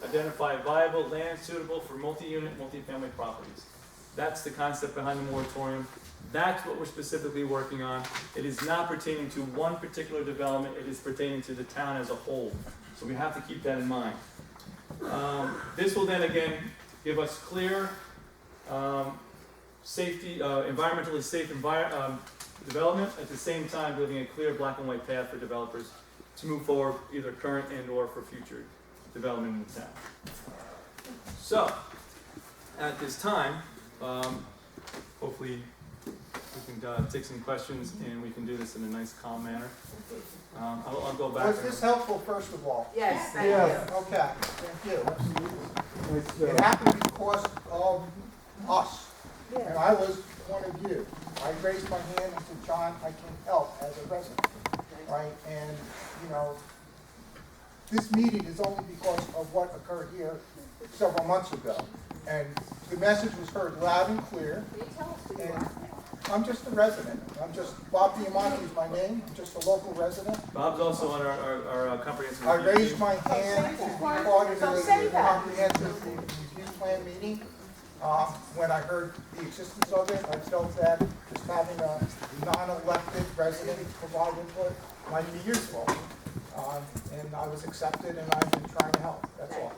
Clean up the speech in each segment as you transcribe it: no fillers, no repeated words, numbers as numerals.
identify viable land suitable for multi-unit, multi-family properties. That's the concept behind the moratorium. That's what we're specifically working on. It is not pertaining to one particular development, it is pertaining to the town as a whole. So we have to keep that in mind. This will then again give us clear, environmentally safe development, at the same time giving a clear black and white path for developers to move forward, either current and or for future development in the town. So, at this time, hopefully we can take some questions and we can do this in a nice, calm manner. I'll go back. Was this helpful, first of all? Yes, thank you. Okay, thank you. It happened because of us, and I was one of you. I raised my hand and said, John, I can help as a resident, right? And, you know, this meeting is only because of what occurred here several months ago. And the message was heard loud and clear. And I'm just a resident. Bob Diamante is my name. I'm just a local resident. Bob's also on our comprehensive I review raised team. my hand to be part of the comprehensive review plan meeting. When I heard the existence of it, I felt that just having a non-elected resident provide input might be useful. And I was accepted, and I've been trying to help. That's all.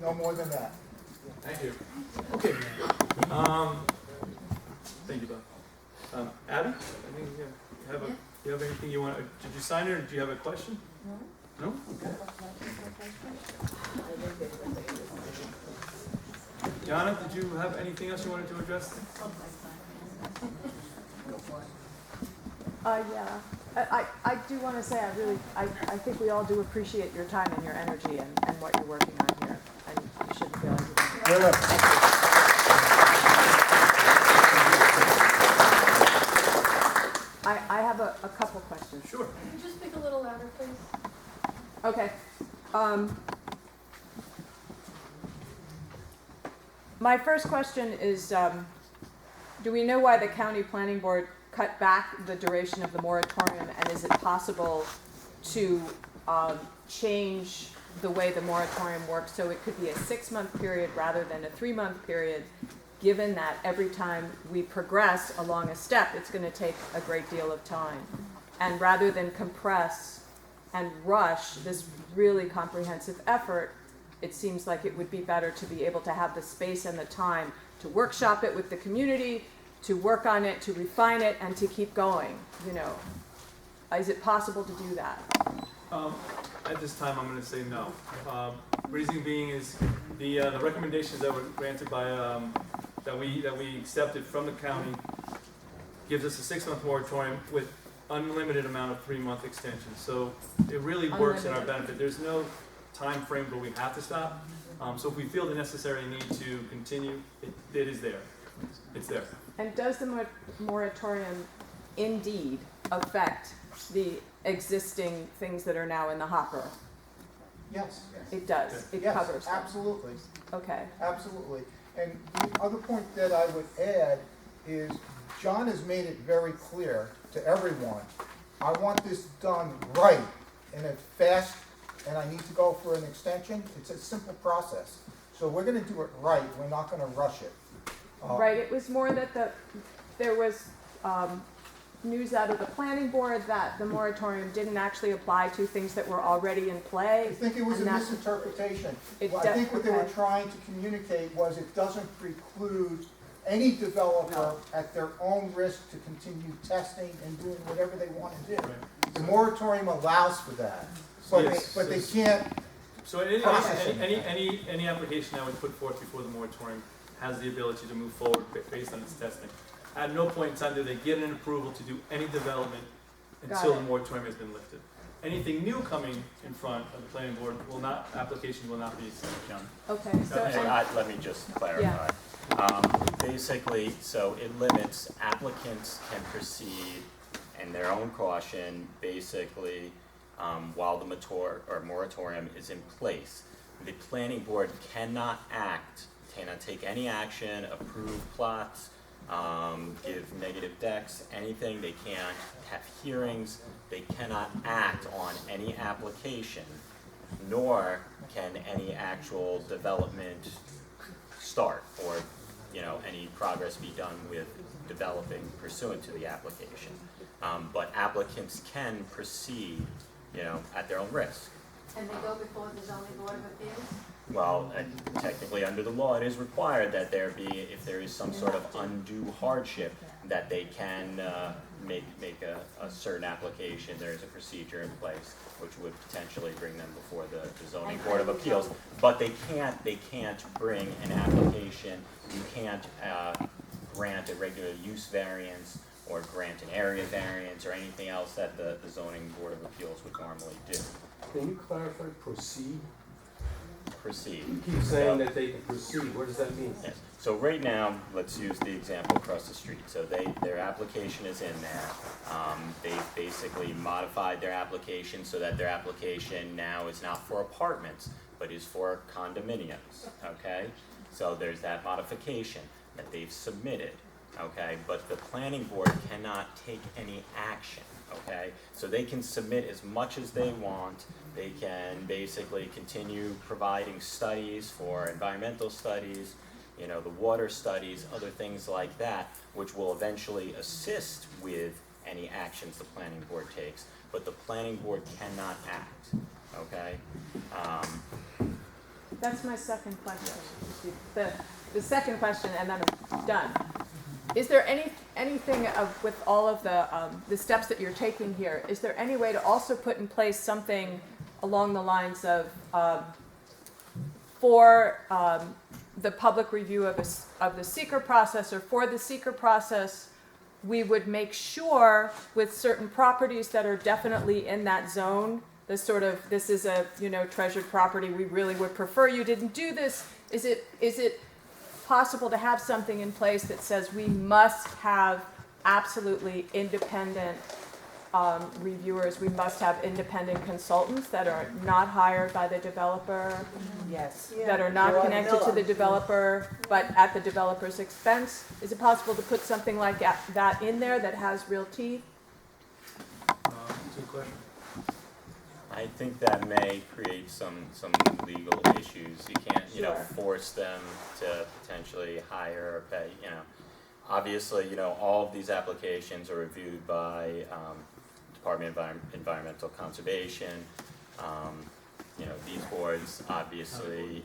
No more than that. Thank you. Okay. Thank you, Bob. Abby, I think you have anything you want? Did you sign it, or do you have a question? No. No? Okay. Jana, did you have anything else you wanted to address? Yeah. I do want to say I think we all do appreciate your time and your energy and what you're working on here. And you shouldn't feel anything. I have a couple questions. Sure. Can you just speak a little louder, please? Okay. My first question is, do we know why the county planning board cut back the duration of the moratorium, and is it possible to change the way the moratorium works so it could be a 6-month period rather than a 3-month period, given that every time we progress along a step, it's going to take a great deal of time? And rather than compress and rush this really comprehensive effort, it seems like it would be better to be able to have the space and the time to workshop it with the community, to work on it, to refine it, and to keep going. You know, is it possible to do that? At this time, I'm going to say no. Reason being is the recommendations that were granted by that we accepted from the county gives us a 6-month moratorium with unlimited amount of 3-month extensions. So it really works in our benefit. There's no time frame where we have to stop. So if we feel the necessary need to continue, it is there. It's there. And does the moratorium indeed affect the existing things that are now in the hopper? Yes. It does. It Yes, covers them. absolutely. Okay. Absolutely. And the other point that I would add is John has made it very clear to everyone, I want this done right and it's fast, and I need to go for an extension. It's a simple process. So we're going to do it right. We're not going to rush it. Right. It was more that there was news out of the planning board that the moratorium didn't actually apply to things that were already in play. I think it was a misinterpretation. I think what they were trying to communicate was it doesn't preclude any developer at their own risk to continue testing and doing whatever they want to do. Right. The moratorium allows for that, but, Yes. they can't. So any application I would put forth before the moratorium has the ability to move forward based on its testing. At no point in time do they get an approval to do any development until the moratorium has been lifted. Anything new coming in front of the planning board applications will not be accepted. Okay. So Let me just clarify. Basically, so it limits applicants can proceed in their own caution, basically, while the moratorium is in place. The planning board cannot take any action, approve plots, give negative decks, anything. They can't have hearings. They cannot act on any application nor can any actual development start or, any progress be done with developing pursuant to the application. But applicants can proceed, at their own risk. And they go before the zoning board of appeals? Well, technically, under the law, it is required that there be, if there is some sort of undue hardship, that they can make a certain application. There is a procedure in place which would potentially bring them before the zoning board of appeals. But they can't bring an application. You can't grant a regular use variance or grant an area variance or anything else that the zoning board of appeals would normally do. Can you clarify proceed? Proceed. You keep saying that they can proceed. What does that mean? Yes. So right now, let's use the example across the street. So their application is in there. They've basically modified their application so that their application now is not for apartments, but is for condominiums, okay? So there's that modification that they've submitted, okay? But the planning board cannot take any action, okay? So they can submit as much as they want. They can basically continue providing studies for environmental studies, the water studies, other things like that, which will eventually assist with any actions the planning board takes. But the planning board cannot act, okay? That's my second question. The second question, and then I'm done. Is there anything with all of the steps that you're taking here, is there any way to also put in place something along the lines of for the public review of the seeker process, or for the seeker process, we would make sure with certain properties that are definitely in that zone, this is a treasured property, we really would prefer you didn't do this. Is it possible to have something in place that says we must have absolutely independent reviewers, we must have independent consultants that are not hired by the developer, Yes. that are not connected to the developer, but at the developer's expense? Is it possible to put something like that in there that has real teeth? Good question. I think that may create some legal issues. You can't, Sure. force them to potentially hire or pay, Obviously, all of these applications are reviewed by Department of Environmental Conservation. These boards, obviously,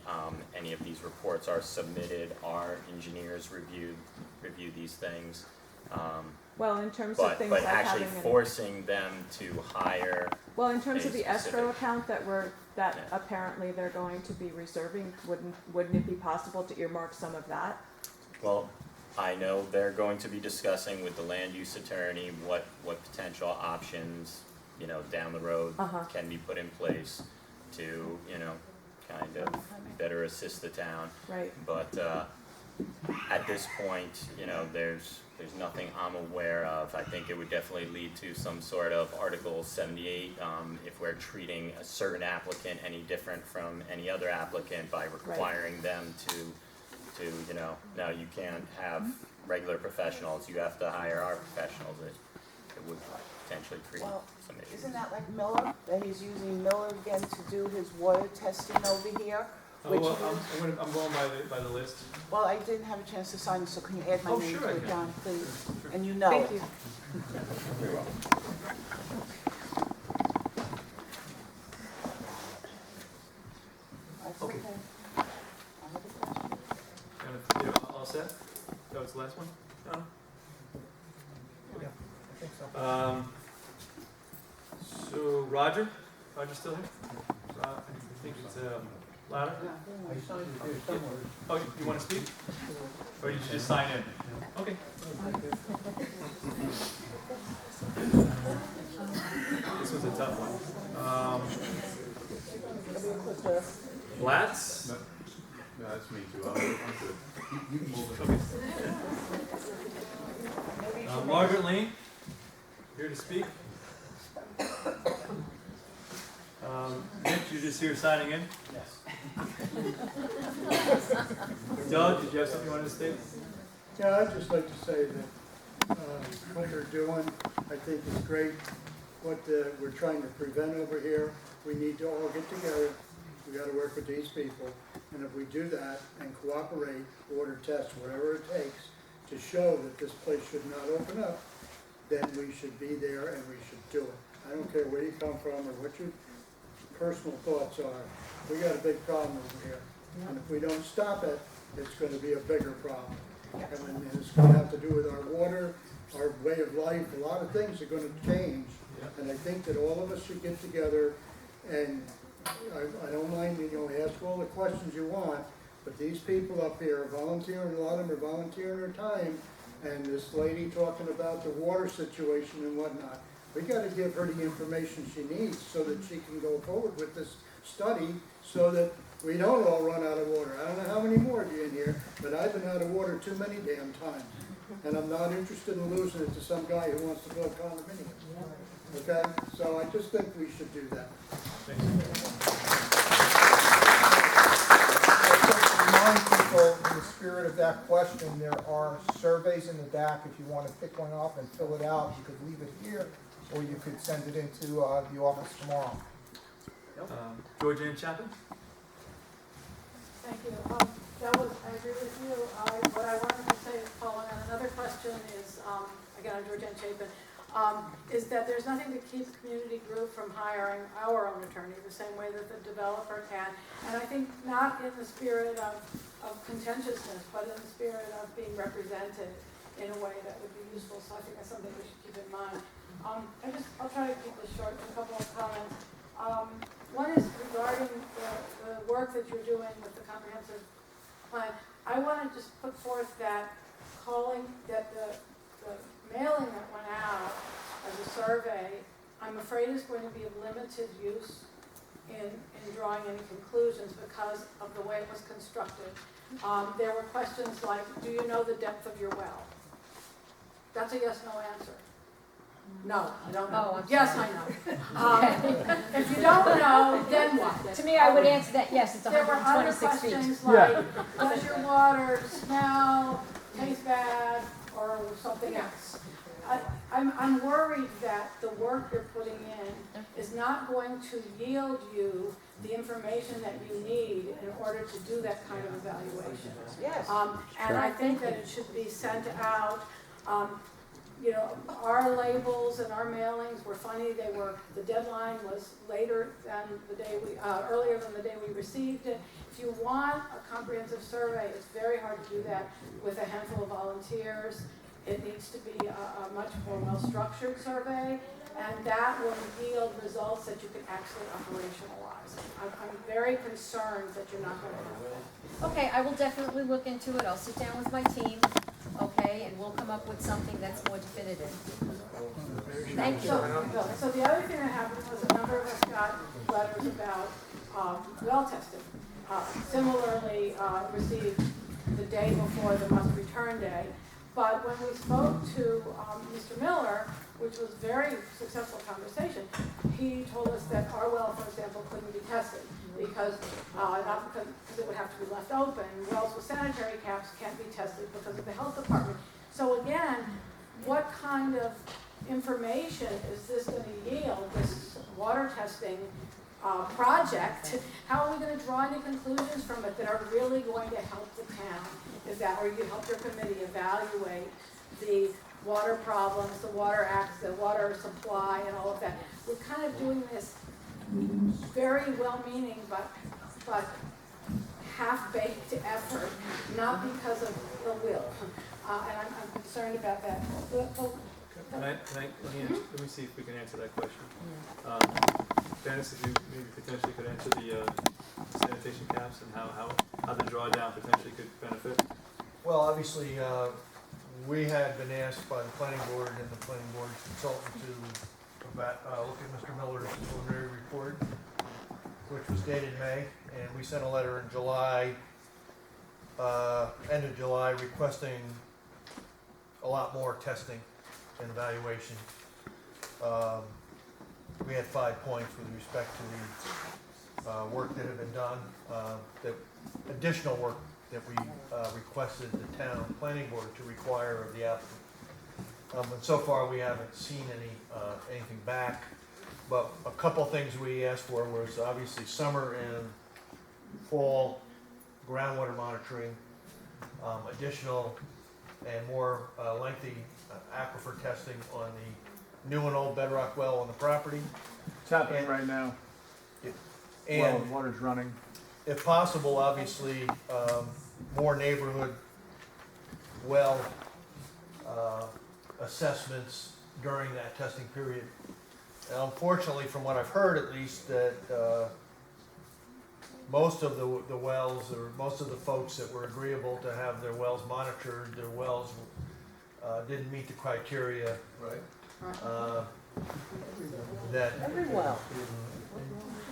any of these reports are submitted, our engineers review these things. Well, in terms of things But like actually having forcing them to hire, well, in terms of the a specific- escrow account that Yeah. apparently they're going to be reserving, wouldn't it be possible to earmark some of that? well, I know they're going to be discussing with the land use attorney what potential options, down the road Uh-huh. can be put in place to, kind of better assist the town. Right. But at this point, there's nothing I'm aware of. I think it would definitely lead to some sort of Article 78, if we're treating a certain applicant any different from any other applicant by requiring them to, no, you can't have regular professionals, you have to hire our professionals. It would potentially create Well, some issues. isn't that like Miller, that he's using Miller again to do his water testing over here? Oh, Which well, is- I'm going by the list. Well, I didn't have a chance to sign it, so can you add my Oh, name sure I to it, can. John, please? Sure. And you know Thank it. you. Very well. That's Okay. okay. I have a question. All set? That was the last one? No? Yeah, I think so. So Roger still here? I think it's louder. I signed it here somewhere. Oh, you want to speak? Or you should just sign in? Okay. This was a tough one. Blatz? No, that's me too. I'm good. You can move it. Maybe you should Margaret Lane, here to speak. Mitch, you're just here signing in? Yes. Doug, did you have something you wanted to state? Yeah, I'd just like to say that what you're doing, I think is great. What we're trying to prevent over here we need to all get together, we gotta work with these people, and if we do that and cooperate, order tests, whatever it takes, to show that this place should not open up, then we should be there and we should do it. I don't care where you come from or what your personal thoughts are, we got a big problem over here. And if we don't stop it, it's gonna be a bigger problem. And it's gonna have to do with our water, our way of life, a lot of things are gonna change. And I think that all of us should get together and I don't mind, ask all the questions you want, but these people up here are volunteering, a lot of them are volunteering their time, and this lady talking about the water situation and whatnot. We gotta give her the information she needs so that she can go forward with this study so that we don't all run out of water. I don't know how many more of you in here, but I've been out of water too many damn times. And I'm not interested in losing it to some guy who wants to build condominiums. Okay? So I just think we should do that. Remind people, in the spirit of that question, there are surveys in the back. If you want to pick one up and fill it out, you could leave it here, or you could send it into the office tomorrow. Georgianne Chapin? Thank you. I agree with you. What I wanted to say, following on another question, is, again, I'm Georgianne Chapin, is that there's nothing to keep the community group from hiring our own attorney the same way that the developer can. And I think not in the spirit of contentiousness, but in the spirit of being represented in a way that would be useful. So I think that's something we should keep in mind. I'll try to keep this short, a couple of comments. One is regarding the work that you're doing with the comprehensive plan. I want to just put forth that the mailing that went out as a survey, I'm afraid is going to be of limited use in drawing any conclusions because of the way it was constructed. There were questions like, do you know the depth of your well? That's a yes/no answer. No, I don't know. Oh, I'm yes, sorry. I know. If you don't know, then what? To me, I would answer that, yes, it's There were other 126 feet. questions like, does your water smell, taste bad, or something else? I'm worried that the work you're putting in is not going to yield you the information that you need in order to do that kind of evaluation. Yes. And I think that it should be sent out. Our labels and our mailings were funny. The deadline was later than earlier than the day we received it. If you want a comprehensive survey, it's very hard to do that with a handful of volunteers. It needs to be a much more well-structured survey, and that will yield results that you can actually operationalize. I'm very concerned that you're not going to have that. Okay, I will definitely look into it. I'll sit down with my team, okay, and we'll come up with something that's more definitive. Thank you. So the other thing that happened was a number of us got letters about well testing. Similarly, received the day before the must return day. But when we spoke to Mr. Miller, which was a very successful conversation, he told us that our well, for example, couldn't be tested because, not because it would have to be left open. Wells with sanitary caps can't be tested because of the health department. So again, what kind of information is this going to yield, this water testing project? How are we going to draw any conclusions from it that are really going to help the town? Or you help your committee evaluate the water problems, the water acts, the water supply, and all of that. We're kind of doing this very well-meaning, but half-baked effort, not because of the will. And I'm concerned about that. Let me see if we can answer that question. Dennis, if you maybe potentially could answer the sanitation caps and how the drawdown potentially could benefit. Well, obviously, we had been asked by the planning board and the planning board consultant to look at Mr. Miller's preliminary report, which was dated May, and we sent a letter in July, end of July, requesting a lot more testing and evaluation. We had 5 points with respect to the work that had been done, the additional work that we requested the town planning board to require of the applicant. And so far we haven't seen anything back But a couple things we asked for was obviously summer and fall groundwater monitoring, additional and more lengthy aquifer testing on the new and old bedrock well on the property. It's happening right now. And Well, water's running. if possible, obviously, more neighborhood well assessments during that testing period. And unfortunately, from what I've heard at least, that most of the wells, or most of the folks that were agreeable to have their wells monitored, their wells didn't meet the criteria that Every well.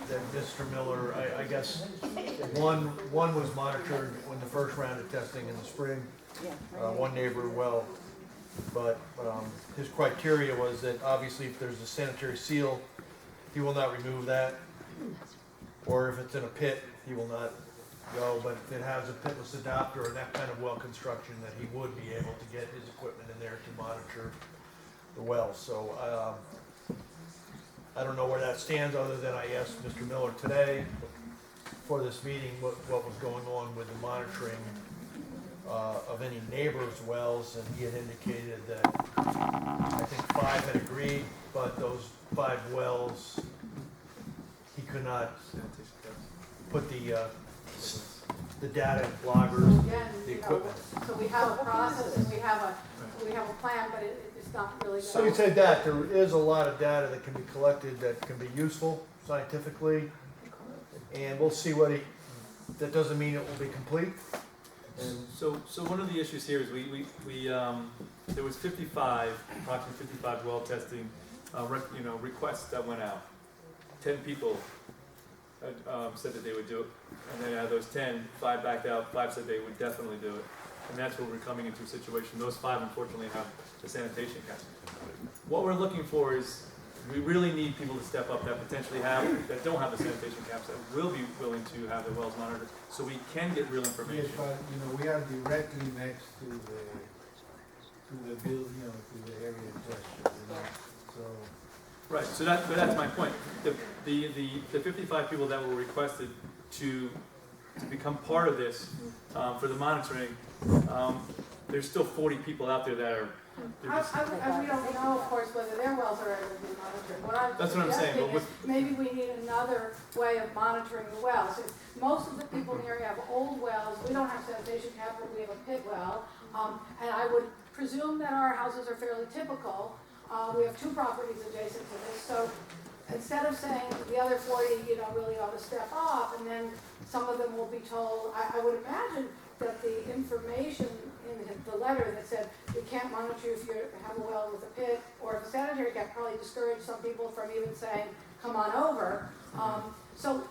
that Mr. Miller, I guess, one was monitored in the first round of testing in the spring, one neighbor well. But his criteria was that obviously if there's a sanitary seal, he will not remove that. Or if it's in a pit, he will not go. But if it has a pitless adapter or that kind of well construction, that he would be able to get his equipment in there to monitor the well. So I don't know where that stands, other than I asked Mr. Miller today for this meeting what was going on with the monitoring of any neighbors' wells, and he had indicated that I think 5 had agreed, but those 5 wells, he could not put the data loggers, Again, the you know, equipment. so we have a process and we have a plan, but it's not really. So you said that there is a lot of data that can be collected that can be useful scientifically, and we'll see what that doesn't mean it will be complete. And so one of the issues here is we there was approximately 55 well testing, requests that went out. 10 people said that they would do it, and then out of those 10, 5 backed out, 5 said they would definitely do it. And that's where we're coming into a situation. Those 5 unfortunately have the sanitation cap. What we're looking for is, we really need people to step up that potentially that don't have the sanitation caps, that will be willing to have their wells monitored, so we can get real information. Yes, but we are directly next to the building, to the area in question, so. Right, so that's my point. The 55 people that were requested to become part of this, for the monitoring, there's still 40 people out there that are. We don't know, of course, whether their wells are ever being monitored. That's what I'm saying, but Maybe we need another way of monitoring the wells. Most of the people in the area have old wells. We don't have sanitation cap, but we have a pit well. And I would presume that our houses are fairly typical. We have 2 properties adjacent to this, so instead of saying the other 40, really ought to step up, and then some of them will be told, I would imagine that the information in the letter that said we can't monitor you if you have a well with a pit, or if a sanitary cap, probably discouraged some people from even saying, come on over. So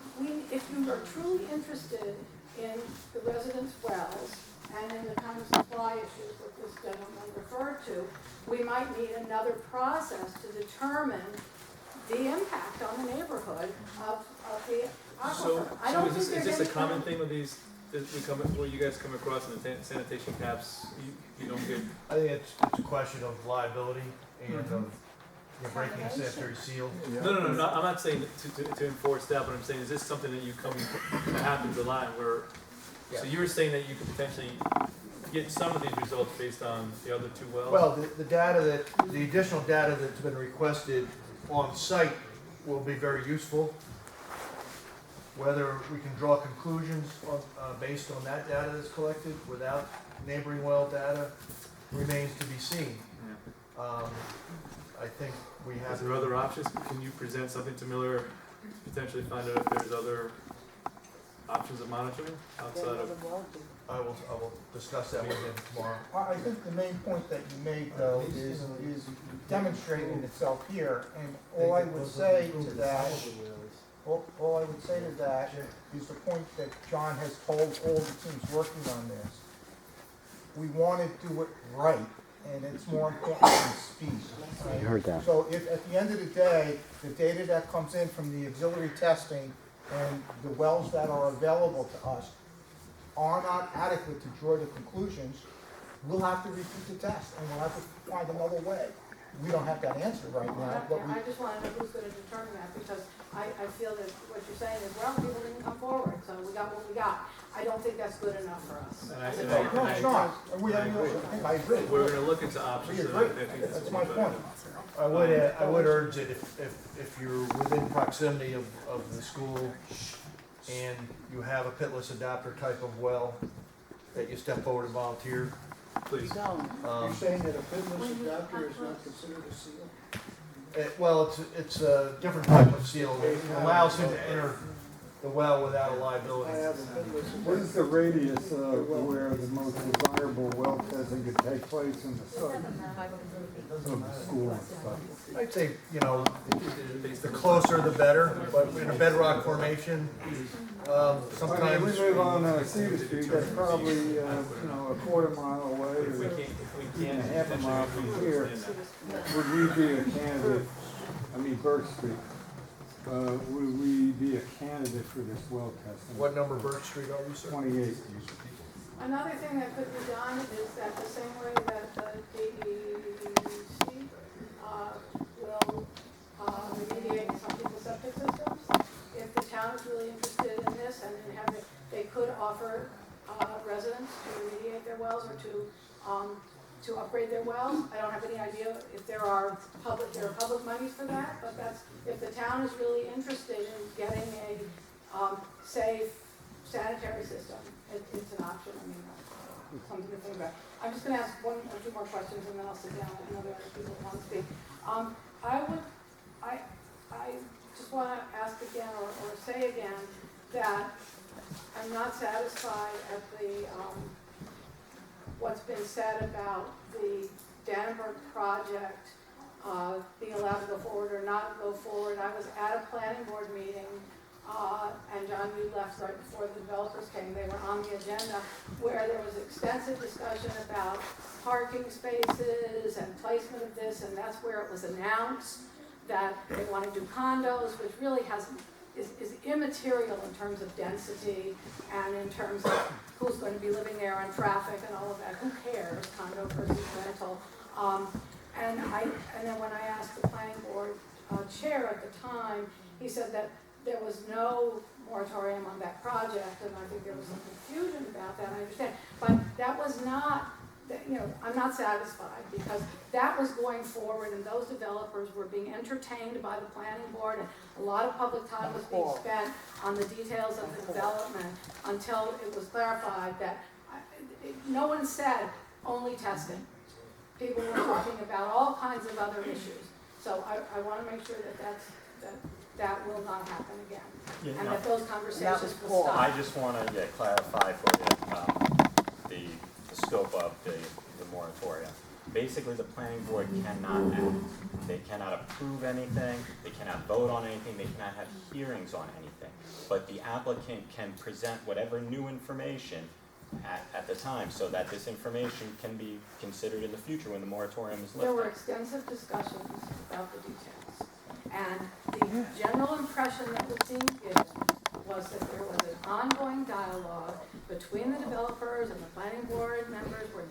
if you are truly interested in the residents' wells and in the kind of supply issues that this gentleman referred to, we might need another process to determine the impact on the neighborhood of the aquifer. So is this a common thing with these, where you guys come across in the sanitation caps, you don't get? I think it's a question of liability and of breaking a sanitary seal. No, I'm not saying to enforce that, but I'm saying, is this something that that happens a lot, where, so you were saying that you could potentially get some of these results based on the other 2 wells? Well, the additional data that's been requested on site will be very useful. Whether we can draw conclusions based on that data that's collected without neighboring well data remains to be seen. I think we have. Is there other options? Can you present something to Miller, potentially find out if there's other options of monitoring outside of? I will discuss that with him tomorrow. I think the main point that you made, though, is demonstrating itself here, and all I would say to that is the point that John has told all the teams working on this. We want to do it right, and it's more important than speed. Right? I heard that. So if at the end of the day, the data that comes in from the auxiliary testing and the wells that are available to us are not adequate to draw the conclusions, we'll have to repeat the test, and we'll have to find another way. we don't have that answer right now, but we, I just wanna know who's gonna determine that, because I feel that what you're saying is, well, people didn't come forward, so we got what we got. I don't think that's good enough for us. And I- as a and town. no, it's not. And we, I agree. We're gonna look into options. We and I agree. think That's my point. I would urge that if you're within proximity of the school and you have a pitless adapter type of well, that you step forward and volunteer. Please. You're saying that a pitless adapter is not considered a seal? Well, it's a different type of seal. It allows him to enter the well without a liability. I have a pitless What is the radius of where the most desirable well testing could take place in the site of the school and stuff? I'd say, the closer the better, but in a bedrock formation, I mean, sometimes. we live on Cedar Street, that's probably, a quarter mile away, If we or can't, even a half a mile from here. Would we be a candidate, Birch Street, would we be a candidate for this well testing? What number Birch Street are you, sir? 28. Another thing that could be done is that the same way that the DEC will remediate some people's septic systems, if the town is really interested in this and in having, they could offer residents to remediate their wells or to upgrade their wells. I don't have any idea if there are public monies for that, but that's, if the town is really interested in getting a safe sanitary system, it's an option. Something to think about. I'm just going to ask one or two more questions, and then I'll sit down and other people want to speak. I just want to ask again, or say again, that I'm not satisfied at the what's been said about the Dannenberg project being allowed to go forward or not go forward. I was at a planning board meeting, and John, you left right before the developers came. They were on the agenda, where there was extensive discussion about parking spaces and placement of this, and that's where it was announced that they want to do condos, which really is immaterial in terms of density and in terms of who's going to be living there and traffic and all of that. Who cares, condo versus rental? And then when I asked the planning board chair at the time, he said that there was no moratorium on that project, and I think there was some confusion about that, I understand. But that was not, I'm not satisfied, because that was going forward and those developers were being entertained by the planning board, and a lot of public time was being spent on the details of the development until it was clarified that no one said only testing. People were talking about all kinds of other issues. So I want to make sure that will not happen again, and that those conversations will stop. I just want to clarify for you the scope of the moratorium. Basically, the planning board cannot act. They cannot approve anything. They cannot vote on anything. They cannot have hearings on anything. But the applicant can present whatever new information at the time, so that this information can be considered in the future when the moratorium is lifted. There were extensive discussions about the details. And the general impression that was being given was that there was an ongoing dialogue between the developers and the planning board members, where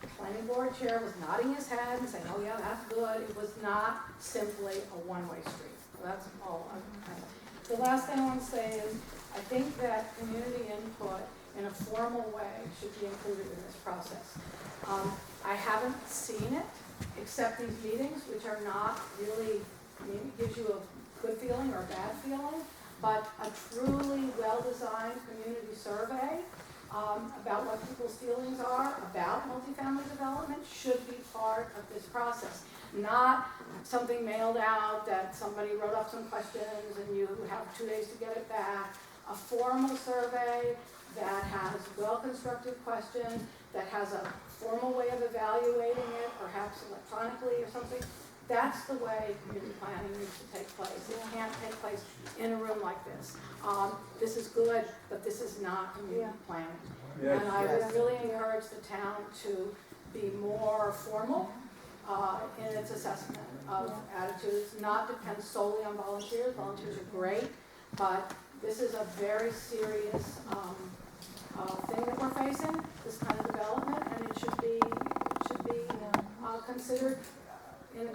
the planning board chair was nodding his head and saying, oh yeah, that's good. It was not simply a one-way street. So that's all I'm saying. The last thing I want to say is, I think that community input in a formal way should be included in this process. I haven't seen it, except these meetings, which are not really, it gives you a good feeling or a bad feeling, but a truly well-designed community survey about what people's feelings are about multifamily development should be part of this process. Not something mailed out that somebody wrote up some questions and you have 2 days to get it back. A formal survey that has well-constructed questions, that has a formal way of evaluating it, perhaps electronically or something. That's the way community planning needs to take place. It can't take place in a room like this. This is good, but this is not community planning. Yes. And I would really encourage the town to be more formal in its assessment of attitudes, not depend solely on volunteers. Volunteers are great, but this is a very serious thing that we're facing, this kind of development, and it should be considered in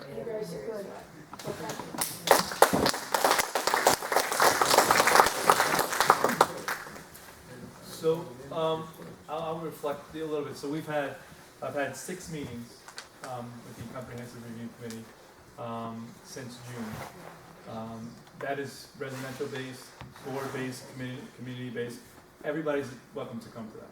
I'll reflect a little bit. So I've had 6 meetings with the Comprehensive Review Committee since June. That is residential based, board based, community based. Everybody's welcome to come to that.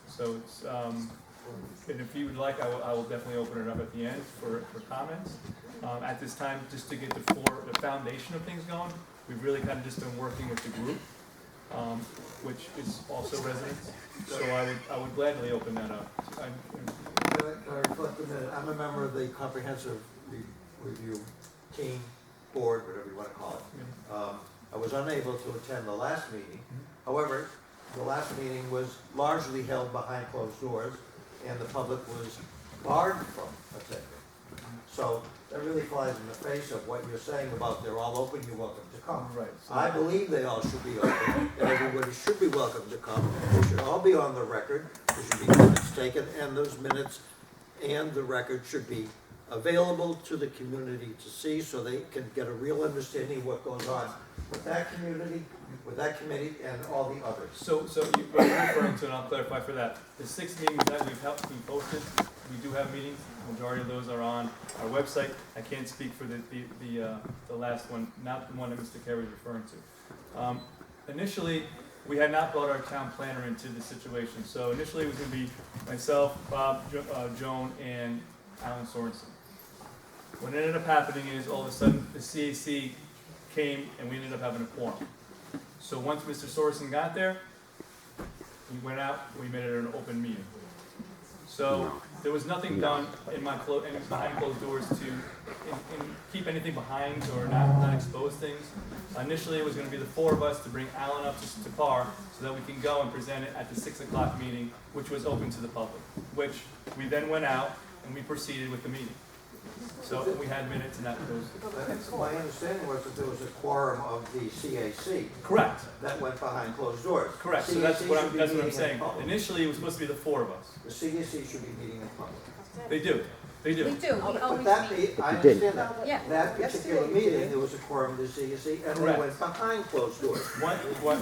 So it's, and if you would like, I will definitely open it up at the end for comments. At this time, just to get the foundation of things going, we've really kind of just been working with the group, which is also residents. So I would gladly open that up. I reflect a minute. I'm a member of the Comprehensive Review Team, Board, whatever you want to call it. I was unable to attend the last meeting. However, the last meeting was largely held behind closed doors, and the public was barred from attending. So that really flies in the face of what you're saying about they're all open, you're welcome to come. Right. So I believe they all should be open, and everybody should be welcome to come. They should all be on the record. There should be minutes taken, and those minutes and the record should be available to the community to see, so they can get a real understanding of what goes on with that community, with that committee, and all the others. So what you're referring to, and I'll clarify for that, the 6 meetings that we've helped be posted, we do have meetings. The majority of those are on our website. I can't speak for the last one, not the one that Mr. Carey is referring to. Initially, we had not brought our town planner into the situation. So initially it was going to be myself, Bob, Joan, and Alan Sorensen. What ended up happening is all of a sudden the CAC came and we ended up having a quorum. So once Mr. Sorensen got there, we went out, we made it an open meeting. So there was nothing done behind closed doors to keep anything behind or not expose things. Initially, it was going to be the 4 of us to bring Alan up to par so that we can go and present it at the 6 o'clock meeting, which was open to the public, which we then went out and we proceeded with the meeting. So we had minutes and that goes. My understanding was that there was a quorum of the CAC. Correct. That went behind closed doors. Correct. So that's what I'm saying. Initially, it was supposed to be the 4 of us. The CAC should be meeting in public. They do. They do. We do, we But always that meet. I understand that. Yeah. That particular meeting, there was a quorum of the CAC, and they Correct. went behind closed doors.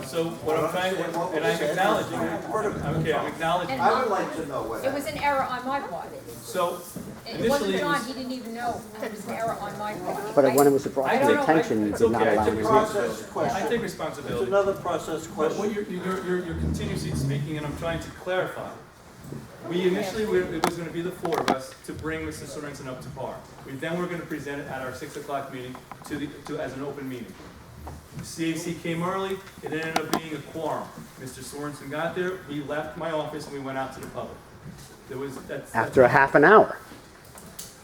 So what I'm trying, and I'm acknowledging it. Okay, I'm acknowledging. I would like to know what It was an error on my part. So It wasn't John, he didn't even know it was an error on my part. But when it was brought to the attention, you It's did not okay. allow I me take to. Process I question. take It's responsibility. another process But question. what you're continuously speaking, and I'm trying to clarify. We initially, it was going to be the 4 of us to bring Mr. Sorensen up to par. We then were going to present it at our 6 o'clock meeting as an open meeting. The CAC came early, it ended up being a quorum. Mr. Sorensen got there, he left my office, and we went out to the public. After a half an hour.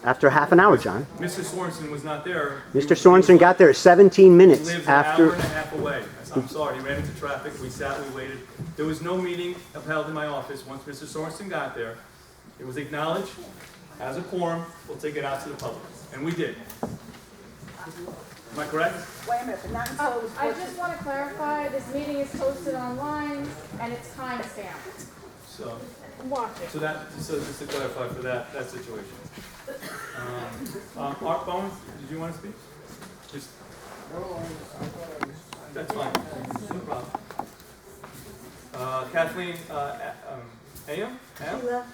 After half an hour, John. Mr. Sorensen was not there. Mr. Sorensen got there 17 He minutes lives after. an hour and a half away. I'm sorry, he ran into traffic, we sat, we waited. There was no meeting held in my office once Mr. Sorensen got there. It was acknowledged as a quorum, we'll take it out to the public. And we did. Am I correct? Wait a minute, but not until it was I just want to clarify, this meeting is posted online and it's timestamped. So, Watch it. so just to clarify for that situation. Art Bones, did you want to speak? Just, that's fine, no problem. Kathleen, Am? Sheila.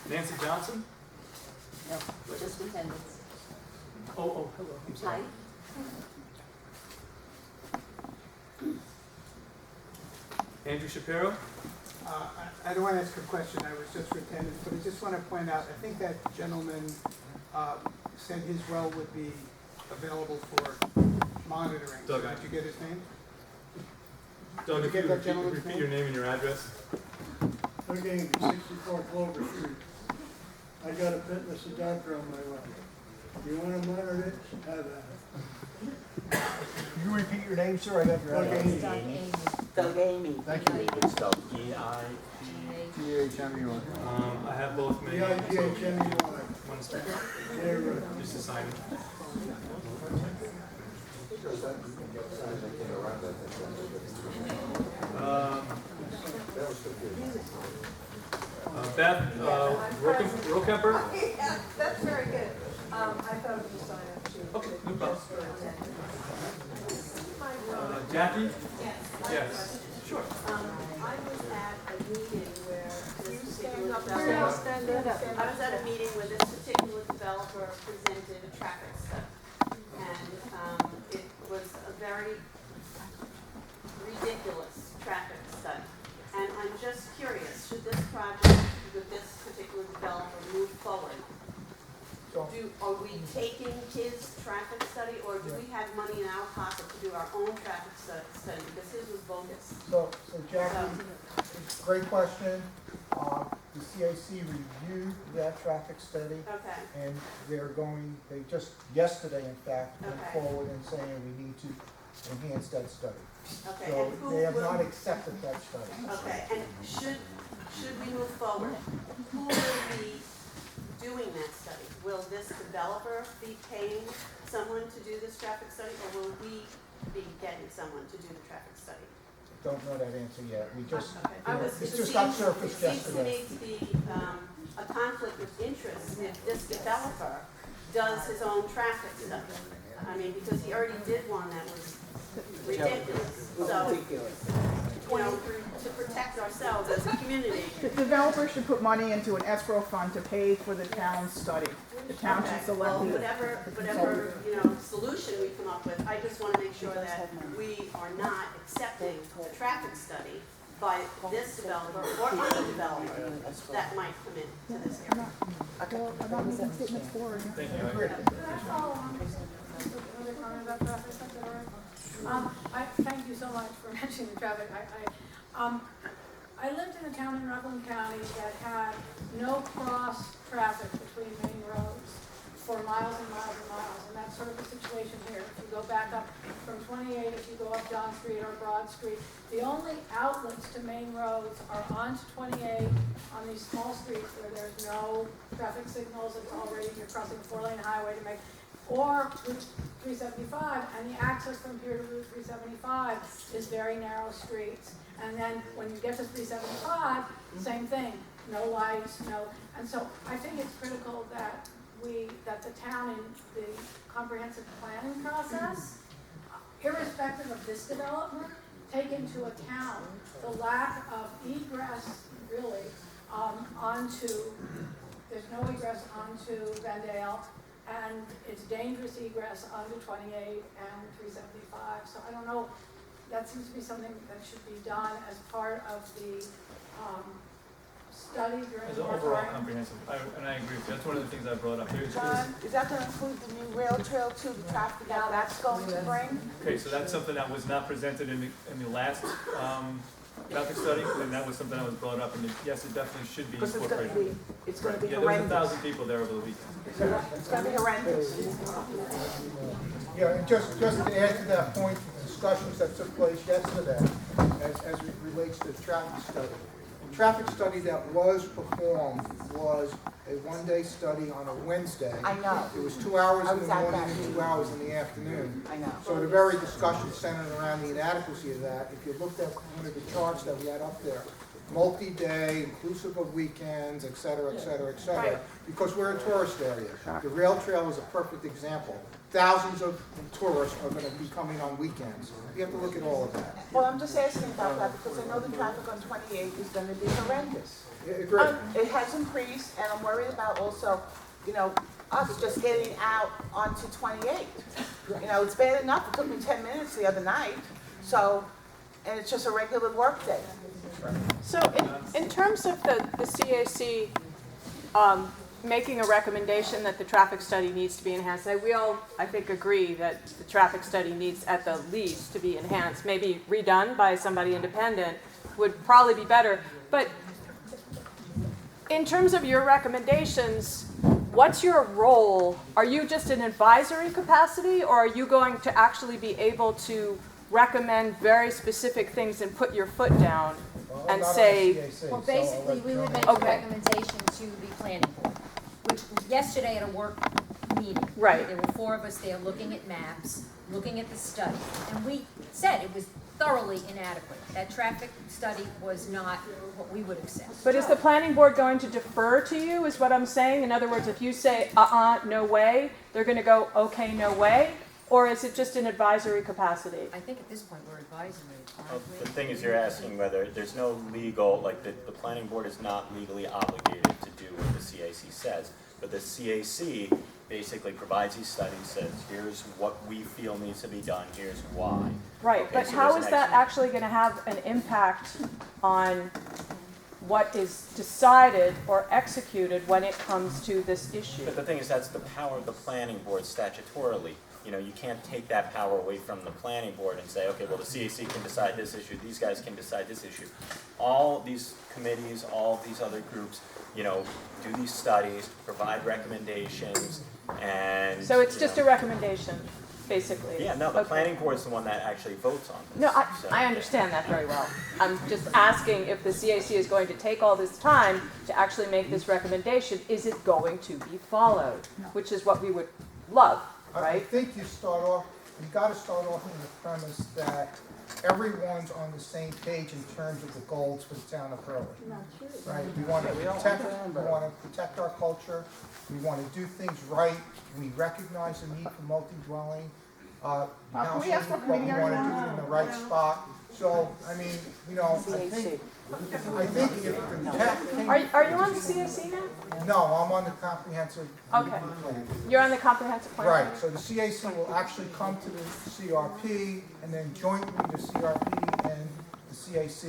Nancy Johnson? No, just attendance. Oh, hello, I'm sorry. Andrew Shapiro? I don't want to ask a question, I was just for attendance, but I just want to point out, I think that gentleman said his well would be available for monitoring. Doug. Did you get his name? Doug, if Get you that would gentleman's repeat name? your name and your address. They're getting 64 Clover Street. I got a fitness doctor on my way. You want to monitor it? Have at it. Can you repeat your name, sir? I got your Okay. address. Doug Amy. Doug Amy. Thank you. It's spelled E-I. T-H-M-U-N. I have both names. D-I-G-H-M-U-I. One second, Yeah, right. just to sign it. Beth, Rokemper? Yeah, that's very good. I thought it was a sign up sheet. Okay, no problem. Jackie? Yes. Yes. Sure. I was at a meeting where this particular I was at a meeting where this particular developer presented a traffic study. And it was a very ridiculous traffic study. And I'm just curious, should this project with this particular developer move forward? Are we taking his traffic study, or do we have money in our pocket to do our own traffic study, because his was bogus? So Jackie, great question. The CAC reviewed that traffic study. Okay. And they just yesterday, in fact, went Okay. forward and saying we need to enhance that study. Okay, So and who they have will- not accepted that study. Okay, and should we move forward, who will be doing that study? Will this developer be paying someone to do this traffic study, or will we be getting someone to do the traffic study? Don't know that answer yet. We just, Okay. it just got surfaced yesterday. It seems to me to be a conflict of interest if this developer does his own traffic study. I mean, because he already did one that was ridiculous. So, you know, to protect ourselves as a community. The developer should put money into an escrow fund to pay for the town's study. The town should Okay, select well, the whatever, you know, solution we come up with, I just want to make sure that we are not accepting the traffic study by this developer or any developer that might come into this area. Thank you. Can I follow on another comment about traffic? Is that all right? I thank you so much for mentioning the traffic. I lived in a town in Rockland County that had no cross traffic between main roads for miles and miles and miles, and that's sort of the situation here. If you go back up from 28, if you go up John Street or Broad Street, the only outlets to main roads are onto 28 on these small streets where there's no traffic signals. It's already, you're crossing a 4-lane highway to make, or Route 375, and the access from here to Route 375 is very narrow streets. And then when you get to 375, same thing, no lights, and so I think it's critical that the town in the comprehensive planning process, irrespective of this development, take into account the lack of egress, really, there's no egress onto Vendale, and it's dangerous egress onto 28 and 375. So I don't know, that seems to be something that should be done as part of the study during As the an overall comprehensive, and I agree with you, that's one of the things I brought up. John, is that going to include the new rail trail to the traffic that that's going to bring? Okay, so that's something that was not presented in the last traffic study, and that was something that was brought up, and yes, it definitely should be incorporated. It's going to be Yeah, horrendous. there was 1,000 people there over the weekend. It's going to be horrendous. Yeah, and just to add to that point, the discussions that took place yesterday as it relates to the traffic study. The traffic study that was performed was a one-day study on a Wednesday. I know. It was 2 hours I in was the at morning that and 2 meeting. hours in the afternoon. I know. So the very discussion centered around the inadequacy of that, if you looked at one of the charts that we had up there, multi-day, inclusive of weekends, et cetera, et cetera, et cetera, Right. because we're a tourist area. The rail trail is a perfect example. Thousands of tourists are going to be coming on weekends. You have to look at all of that. Well, I'm just asking about that because I know the traffic on 28 is going to be horrendous. Yeah, agree. It has increased, and I'm worried about also, us just getting out onto 28. It's bad enough. It took me 10 minutes the other night, and it's just a regular work day. So in terms of the CAC making a recommendation that the traffic study needs to be enhanced, we all, I think, agree that the traffic study needs at the least to be enhanced. Maybe redone by somebody independent would probably be better. But in terms of your recommendations, what's your role? Are you just an advisory capacity, or are you going to actually be able to recommend very specific things and put your foot down and say, Well, basically, we would make a recommendation to the planning board, which yesterday at a work meeting. Right. There were 4 of us there looking at maps, looking at the study, and we said it was thoroughly inadequate. That traffic study was not what we would accept. but is the planning board going to defer to you, is what I'm saying? In other words, if you say, no way, they're going to go, okay, no way? Or is it just an advisory capacity? I think at this point, we're advisory, Well, aren't we? the thing is, you're asking whether, there's no legal, like, the planning board is not legally obligated to do what the CAC says. But the CAC basically provides these studies, says, here's what we feel needs to be done, here's why. Right, Okay, but so how there's is an that actually gonna have an impact on what is decided or executed when it comes to this issue? But the thing is, that's the power of the planning board statutorily. You know, you can't take that power away from the planning board and say, okay, well, the CAC can decide this issue, these guys can decide this issue. All these committees, all these other groups, you know, do these studies, provide recommendations, and. So it's you just know. a recommendation, basically? Yeah, no, the Okay. planning board is the one that actually votes on this. No, So- I understand that very well. I'm just asking if the CAC is going to take all this time to actually make this recommendation, is it going to be followed? Which is what we would love, I right? think you gotta start off in the premise that everyone's on the same page in terms of the goals for the town of Hurley. Right, we wanna protect our culture, we wanna do things right, we recognize the need for multi-dwelling, housing, but we wanna do it in the right spot. So, I mean, you know, I think if the town. Are you on the CAC now? No, I'm on the comprehensive. Okay. plan. You're on the comprehensive plan? Right, so the CAC will actually come to the CRP, and then jointly the CRP and the CAC